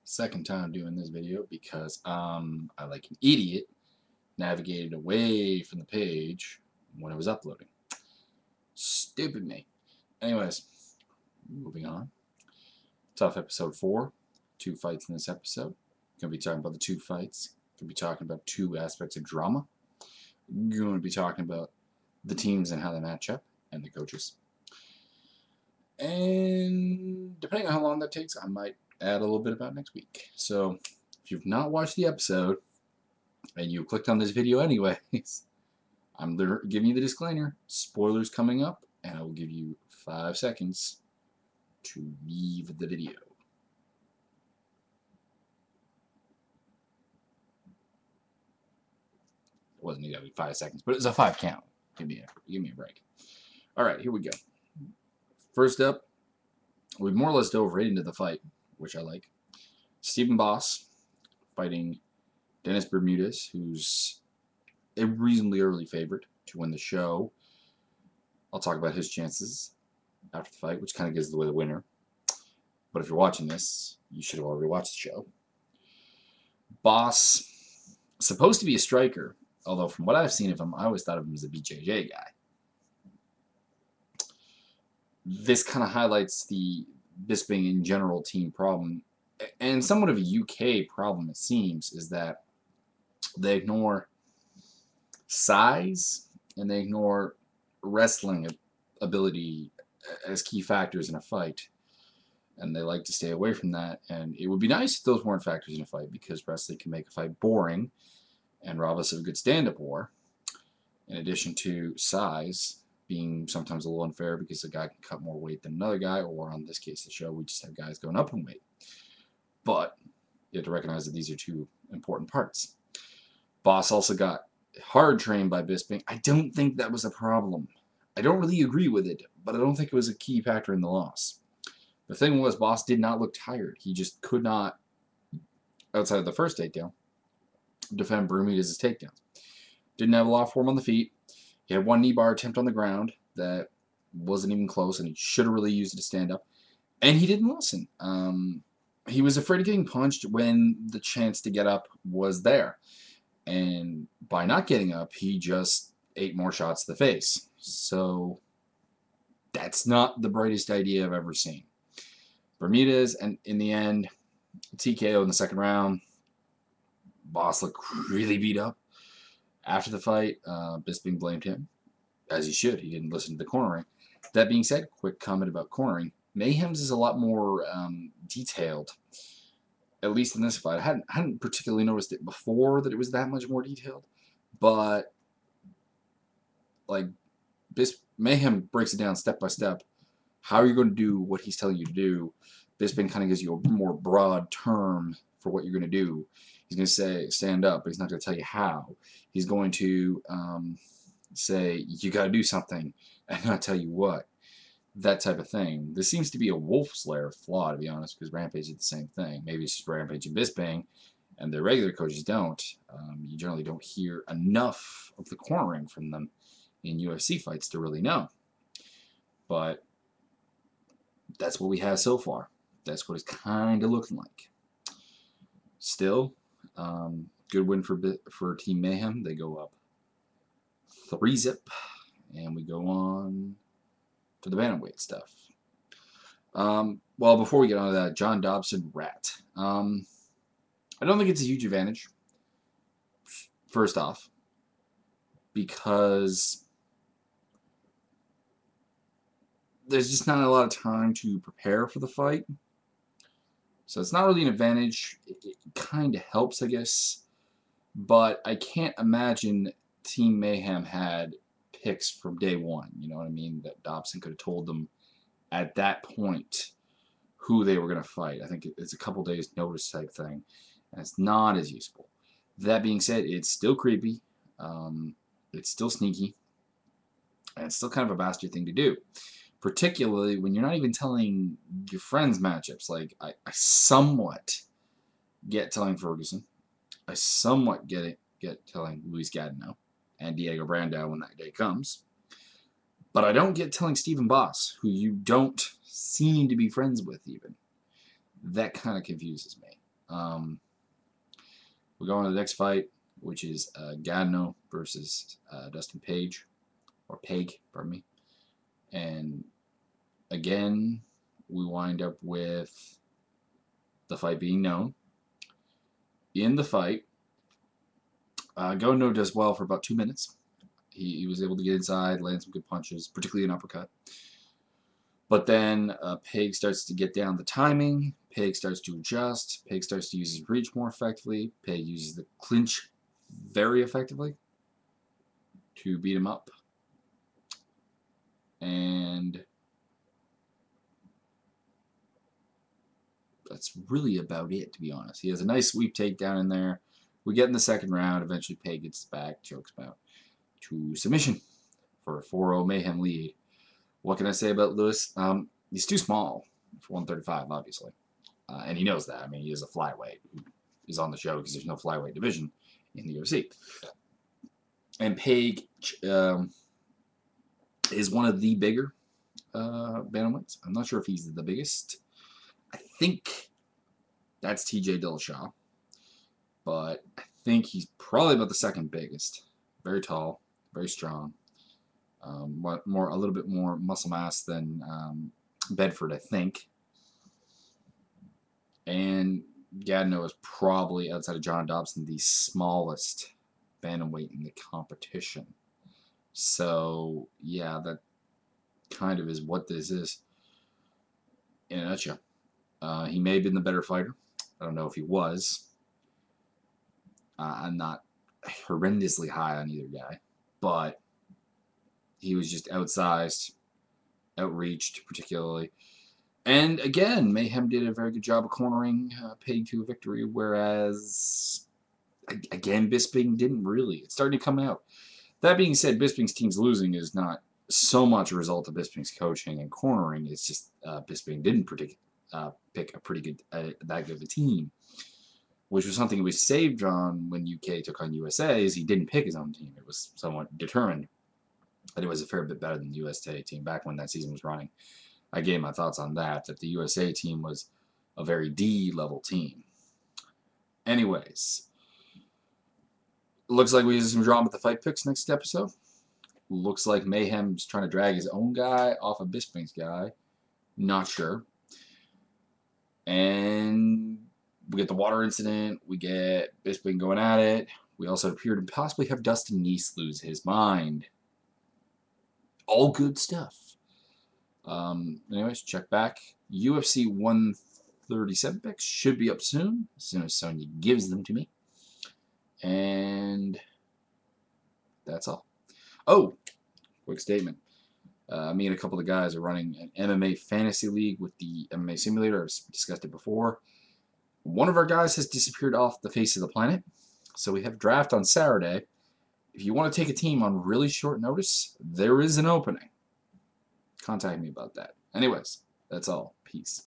Second time doing this video because I, like an idiot, navigated away from the page when it was uploading. Stupid me. Anyways, moving on. TUF episode 4. 2 fights in this episode. Going to be talking about the 2 fights. Going to be talking about 2 aspects of drama. Going to be talking about the teams and how they match up, and the coaches. And depending on how long that takes, I might add a little bit about next week. So if you've not watched the episode and you clicked on this video anyways, I'm giving you the disclaimer. Spoilers coming up, and I will give you 5 seconds to leave the video. It wasn't exactly 5 seconds, but it's a 5 count. Give me a break. All right, here we go. First up, we've more or less dove right into the fight, which I like. Stephen Boss fighting Dennis Bermudez, who's a reasonably early favorite to win the show. I'll talk about his chances after the fight, which kind of gives away the winner. But if you're watching this, you should have already watched the show. Boss, supposed to be a striker, although from what I've seen of him, I always thought of him as a BJJ guy. This kind of highlights the Bisping in general team problem, and somewhat of a UK problem, it seems, is that they ignore size and they ignore wrestling ability as key factors in a fight, and they like to stay away from that. And it would be nice if those weren't factors in a fight, because wrestling can make a fight boring and rob us of a good stand-up war, in addition to size being sometimes a little unfair because a guy can cut more weight than another guy, or in this case the show, we just have guys going up in weight. But you have to recognize that these are 2 important parts. Boss also got hard trained by Bisping. I don't think that was a problem. I don't really agree with it, but I don't think it was a key factor in the loss. The thing was, Boss did not look tired. He just could not, outside of the first takedown, defend Bermudez's takedowns. Didn't have a lot of form on the feet. He had 1 knee bar attempt on the ground that wasn't even close, and he should have really used it to stand up. And he didn't listen. He was afraid of getting punched when the chance to get up was there. And by not getting up, he just ate more shots to the face. So that's not the brightest idea I've ever seen. Bermudez, and in the end, TKO in the second round. Boss looked really beat up. After the fight, Bisping blamed him, as he should. He didn't listen to the cornering. That being said, quick comment about cornering. Mayhem's is a lot more detailed, at least in this fight. I hadn't particularly noticed it before, that it was that much more detailed, but like Mayhem breaks it down step by step. How are you going to do what he's telling you to do? Bisping kind of gives you a more broad term for what you're going to do. He's going to say stand up, but he's not going to tell you how. He's going to say you got to do something and not tell you what. That type of thing. This seems to be a Wolf's Lair flaw, to be honest, because Rampage did the same thing. Maybe it's just Rampage and Bisping, and the regular coaches don't. You generally don't hear enough of the cornering from them in UFC fights to really know. But that's what we have so far. That's what it's kind of looking like. Still, good win for Team Mayhem. They go up 3-0, and we go on to the bantamweight stuff. Well, before we get on to that, John Dobson, Rat. I don't think it's a huge advantage, first off, because there's just not a lot of time to prepare for the fight. So it's not really an advantage. It kind of helps, I guess. But I can't imagine Team Mayhem had picks from day one. You know what I mean? That Dobson could have told them at that point who they were going to fight. I think it's a couple days notice type thing. And it's not as useful. That being said, it's still creepy. It's still sneaky. And it's still kind of a bastard thing to do. Particularly when you're not even telling your friends matchups. Like, I somewhat get telling Ferguson. I somewhat get telling Luis Gadineau and Diego Brandao when that day comes. But I don't get telling Stephen Boss, who you don't seem to be friends with even. That kind of confuses me. We go on to the next fight, which is Gano versus Dustin Page, or Peg, pardon me. And again, we wind up with the fight being known. In the fight, Gano does well for about 2 minutes. He was able to get inside, land some good punches, particularly an uppercut. But then Peg starts to get down the timing. Peg starts to adjust. Peg starts to use his reach more effectively. Peg uses the clinch very effectively to beat him up. And that's really about it, to be honest. He has a nice sweep takedown in there. We get in the second round. Eventually, Peg gets back, chokes him out to submission for a 4-0 Mayhem lead. What can I say about Lewis? He's too small for 135, obviously. And he knows that. I mean, he is a flyweight who is on the show because there's no flyweight division in the UFC. And Peg is one of the bigger bantamweights. I'm not sure if he's the biggest. I think that's TJ Dillashaw. But I think he's probably about the second biggest. Very tall, very strong. A little bit more muscle mass than Bedford, I think. And Gatineau is probably, outside of John Dobson, the smallest bantamweight in the competition. So, yeah, that kind of is what this is in a nutshell. He may have been the better fighter. I don't know if he was. I'm not horrendously high on either guy, but he was just outsized, outreached particularly. And again, Mayhem did a very good job of cornering Peg to a victory, whereas, again, Bisping didn't really. It's starting to come out. That being said, Bisping's team's losing is not so much a result of Bisping's coaching and cornering. It's just Bisping didn't pick a pretty good, that good of a team, which was something we saved on when UK took on USA, is he didn't pick his own team. It was somewhat determined. And it was a fair bit better than the USA team back when that season was running. I gave my thoughts on that the USA team was a very D-level team. Anyways, looks like we use some drama with the fight picks next episode. Looks like Mayhem's trying to drag his own guy off of Bisping's guy. Not sure. And we get the water incident. We get Bisping going at it. We also appear to possibly have Dustin Neese lose his mind. All good stuff. Anyways, check back. UFC 137 picks should be up soon as Sonya gives them to me. And that's all. Oh, quick statement. Me and a couple of guys are running an MMA fantasy league with the MMA simulator. I've discussed it before. One of our guys has disappeared off the face of the planet. So we have a draft on Saturday. If you want to take a team on really short notice, there is an opening. Contact me about that. Anyways, that's all. Peace.